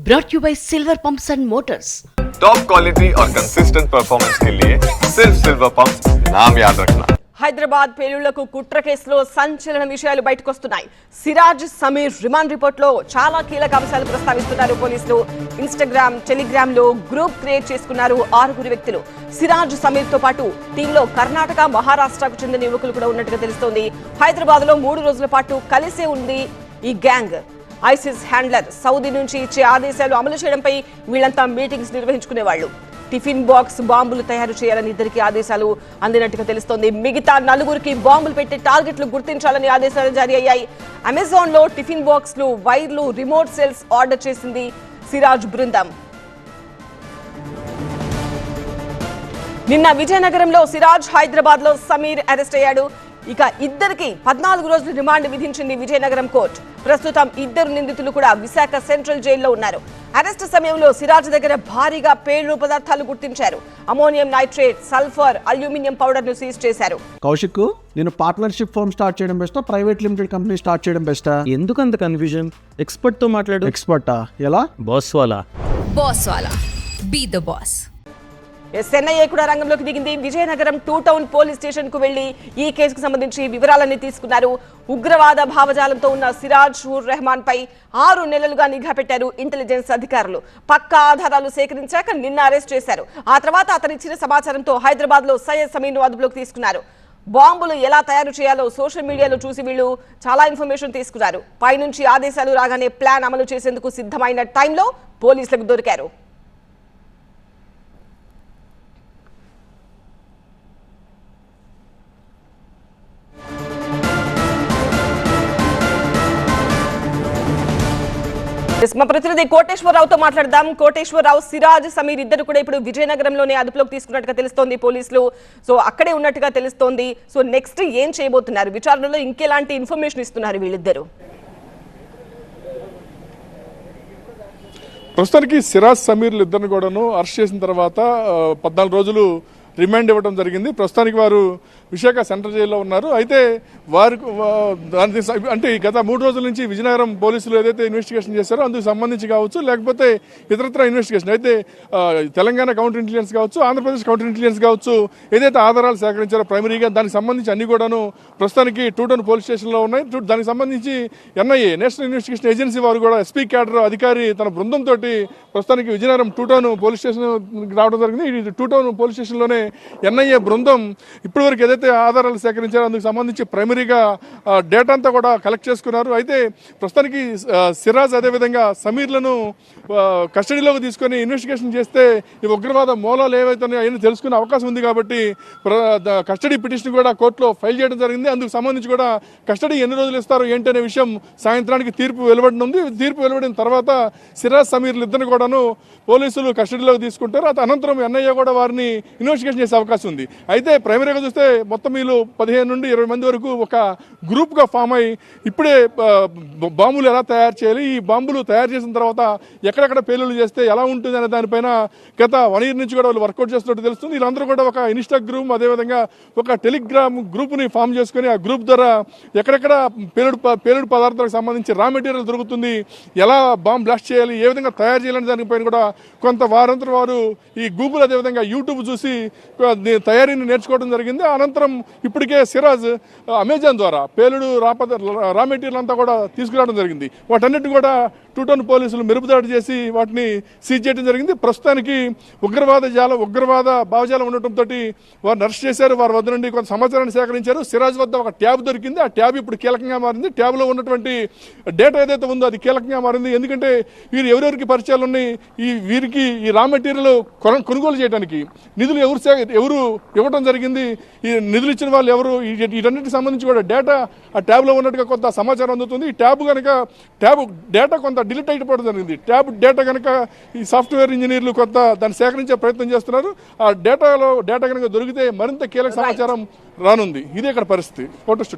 brought you by Silver Pumps and Motors. Top quality और consistent performance के लिए सिर्फ सिल्वर पंप्स नाम याद रखना. హైదరాబాద్ పేలుళ్లకు కుట్ర కేసులో సంచలన విషయాలు బయటకొస్తున్నాయి. సిరాజ్ సమీర్ రిమాండ్ రిపోర్ట్ లో చాలా కీలక అంశాలు ప్రస్తావిస్తున్నారు పోలీసులు. ఇన్స్టాగ్రామ్, టెలిగ్రామ్ లో గ్రూప్ క్రియేట్ చేసుకున్నారు 6 వ్యక్తులు. సిరాజ్ సమీర్ తో పాటు టీంలో కర్ణాటక, మహారాష్ట్రకు చెందిన యువకులు కూడా ఉన్నట్టుగా తెలుస్తోంది. హైదరాబాద్ లో 3 రోజుల పాటు కలిసే ఉంది ఈ గ్యాంగ్. ఐసిస్ హ్యాండ్లర్ సౌదీ నుంచి ఇచ్చే ఆదేశాలు అమలు చేయడంపై వీళ్ళంతా మీటింగ్స్ నిర్వహించుకునేవాళ్లు. టిఫిన్ బాక్స్ బాంబులు తయారు చేయాలని ఇద్దరికి ఆదేశాలు అందినట్టుగా తెలుస్తోంది. మిగతా 4 బాంబులు పెట్టే టార్గెట్లు గుర్తించాలని ఆదేశాలు జారీ అయ్యాయి. అమెజాన్ లో టిఫిన్ బాక్స్లు, వైర్లు, రిమోట్ సెల్స్ ఆర్డర్ చేసింది సిరాజ్ బృందం. నిన్న విజయనగరంలో సిరాజ్, హైదరాబాద్ లో సమీర్ అరెస్ట్ అయ్యాడు. ఇక ఇద్దరికి 14 రోజులు రిమాండ్ విధించింది విజయనగరం కోర్టు. ప్రస్తుతం 2 నిందితులు కూడా విశాఖ సెంట్రల్ జైల్లో ఉన్నారు. అరెస్ట్ సమయంలో సిరాజ్ దగ్గర భారీగా పేలుడు పదార్థాలు గుర్తించారు. Ammonium nitrate, sulphur, aluminium powder ను సీజ్ చేశారు. కౌశిక్, నేను పార్ట్నర్షిప్ ఫర్మ్ స్టార్ట్ చేయడం బెస్టా, ప్రైవేట్ లిమిటెడ్ కంపెనీ స్టార్ట్ చేయడం బెస్టా? ఎందుకు అంత కన్ఫ్యూజన్? ఎక్స్పర్ట్ తో మాట్లాడు. ఎక్స్పర్టా? ఎలా? బాస్ వాలా బీ ద బాస్. ఎన్ఐఏ కూడా రంగంలోకి దిగింది. విజయనగరం 2 టౌన్ పోలీస్ స్టేషన్ కు వెళ్లి ఈ కేసుకు సంబంధించి వివరాలన్నీ తీసుకున్నారు. ఉగ్రవాద భావజాలంతో ఉన్న సిరాజ్ ఉర్ రెహమాన్ పై 6 నెలలుగా నిఘా పెట్టారు ఇంటెలిజెన్స్ అధికారులు. పక్కా ఆధారాలు సేకరించాక నిన్న అరెస్ట్ చేశారు. ఆ తర్వాత అతను ఇచ్చిన సమాచారంతో హైదరాబాద్ లో సయ్యద్ సమీర్ ను అదుపులోకి తీసుకున్నారు. బాంబులు ఎలా తయారు చేయాలో సోషల్ మీడియాలో చూసి వీళ్ళు చాలా ఇన్ఫర్మేషన్ తీసుకున్నారు. పైనుంచి ఆదేశాలు రాగానే ప్లాన్ అమలు చేసేందుకు సిద్ధమైన టైంలో పోలీసులకు దొరికారు. మా ప్రతినిధి కోటేశ్వరరావుతో మాట్లాడదాం. కోటేశ్వరరావు, సిరాజ్, సమీర్ ఇద్దరు కూడా ఇప్పుడు విజయనగరంలోనే అదుపులోకి తీసుకున్నట్టుగా తెలుస్తోంది పోలీసులు. సో అక్కడే ఉన్నట్టుగా తెలుస్తోంది. సో నెక్స్ట్ ఏం చేయబోతున్నారు? విచారణలో ఇంకెలాంటి ఇన్ఫర్మేషన్ ఇస్తున్నారు వీళ్ళిద్దరు? ప్రస్తుతానికి సిరాజ్, సమీర్లు ఇద్దరిని కూడాను అరెస్ట్ చేసిన తర్వాత 14 రోజులు రిమాండ్ ఇవ్వడం జరిగింది. ప్రస్తుతానికి వారు విశాఖ సెంట్రల్ జైల్లో ఉన్నారు. అయితే వారు అంటే గత 3 రోజుల నుంచి విజయనగరం పోలీసులు ఏదైతే ఇన్వెస్టిగేషన్ చేశారో అందుకు సంబంధించి కావచ్చు, లేకపోతే ఇతరత్ర ఇన్వెస్టిగేషన్ అయితే తెలంగాణ కౌంటర్ ఇంటెలిజెన్స్ కావచ్చు, ఆంధ్రప్రదేశ్ కౌంటర్ ఇంటెలిజెన్స్ కావచ్చు, ఏదైతే ఆధారాలు సేకరించారో ప్రైమరీగా దానికి సంబంధించి అన్ని కూడాను ప్రస్తుతానికి 2 టౌన్ పోలీస్ స్టేషన్లో ఉన్నాయి. దానికి సంబంధించి ఎన్ఐఏ, నేషనల్ ఇన్వెస్టిగేషన్ ఏజెన్సీ వారు కూడా ఎస్పీ క్యాడర్ అధికారి తన బృందంతో ప్రస్తుతానికి విజయనగరం 2 టౌన్ పోలీస్ స్టేషన్ రావడం జరిగింది. ఈ 2 టౌన్ పోలీస్ స్టేషన్లోనే ఎన్ఐఏ బృందం ఇప్పటివరకు ఏదైతే ఆధారాలు సేకరించారో అందుకు సంబంధించి ప్రైమరీగా డేటా అంతా కూడా కలెక్ట్ చేసుకున్నారు. అయితే ప్రస్తుతానికి సిరాజ్ అదేవిధంగా సమీర్లను కస్టడీలోకి తీసుకొని ఇన్వెస్టిగేషన్ చేస్తే ఈ ఉగ్రవాద మూలాలు ఏవైతున్నాయో అవన్నీ తెలుసుకునే అవకాశం ఉంది. కాబట్టి కస్టడీ పిటిషన్ కూడా కోర్టులో ఫైల్ చేయడం జరిగింది. అందుకు సంబంధించి కూడా కస్టడీ ఎన్ని రోజులు ఇస్తారు ఏంటి అనే విషయం సాయంత్రానికి తీర్పు వెలువడనుంది. తీర్పు వెలువడిన తర్వాత సిరాజ్, సమీర్లు ఇద్దరిని కూడాను పోలీసులు కస్టడీలోకి తీసుకుంటారు. అనంతరం ఎన్ఐఏ కూడా వారిని ఇన్వెస్టిగేషన్ చేసే అవకాశం ఉంది. అయితే ప్రైమరీగా చూస్తే మొత్తం వీళ్ళు 15 నుండి 20 మంది వరకు ఒక గ్రూప్గా ఫామ్ అయ్యి ఇప్పుడే బాంబులు ఎలా తయారు చేయాలి, ఈ బాంబులు తయారు చేసిన తర్వాత ఎక్కడెక్కడ పేలుళ్లు చేస్తే ఎలా ఉంటుంది అనే దానిపైన గత 1 year నుంచి కూడా వాళ్ళు వర్కౌట్ చేస్తున్నట్టు తెలుస్తుంది. వీళ్ళందరూ కూడా ఒక ఇన్స్టాగ్రామ్, అదేవిధంగా ఒక టెలిగ్రామ్ గ్రూప్ని ఫామ్ చేసుకుని ఆ గ్రూప్ ద్వారా ఎక్కడెక్కడ పేలుడు పదార్థాలకు సంబంధించి రా మెటీరియల్ దొరుకుతుంది, ఎలా బాంబ్ బ్లాస్ట్ చేయాలి, ఏ విధంగా తయారు చేయాలనే దానిపైన కూడా కొంత వారంతా వారు ఈ గూగుల్ అదేవిధంగా యూట్యూబ్ చూసి తయారీని నేర్చుకోవడం జరిగింది. అనంతరం ఇప్పటికే సిరాజ్ అమెజాన్ ద్వారా పేలుడు రా మెటీరియల్ అంతా కూడా తీసుకురావడం జరిగింది. వాటన్నిటిని కూడా 2 టౌన్ పోలీసులు మెరుపుదాడి చేసి వాటిని సీజ్ చేయడం జరిగింది. ప్రస్తుతానికి ఉగ్రవాద భావజాలం ఉండటంతో వారిని అరెస్ట్ చేశారు. వారి వద్ద నుండి కొంత సమాచారాన్ని సేకరించారు. సిరాజ్ వద్ద ఒక ట్యాబ్ దొరికింది. ఆ ట్యాబ్ ఇప్పుడు కీలకంగా మారింది. ట్యాబ్లో ఉన్నటువంటి డేటా ఏదైతే ఉందో అది కీలకంగా మారింది. ఎందుకంటే వీరు ఎవరెవరికి పరిచయాలు ఉన్నాయి, వీరికి ఈ రా మెటీరియల్ కొనుగోలు చేయడానికి నిధులు ఎవరు ఇవ్వడం జరిగింది, ఈ నిధులు ఇచ్చిన వాళ్ళు ఎవరు, వీటన్నిటికి సంబంధించి కూడా డేటా ఆ ట్యాబ్లో ఉన్నట్టుగా కొంత సమాచారం అందుతుంది. ఈ ట్యాబ్ డేటా కొంత డిలీట్ అయిపోవడం జరిగింది. ట్యాబ్ డేటా కనుక ఈ సాఫ్ట్వేర్ ఇంజనీర్లు కొంత దాన్ని సేకరించే ప్రయత్నం చేస్తున్నారు. ఆ డేటా కనుక దొరికితే మరింత కీలక సమాచారం రానుంది. ఇదే ఇక్కడ పరిస్థితి. Photo studio.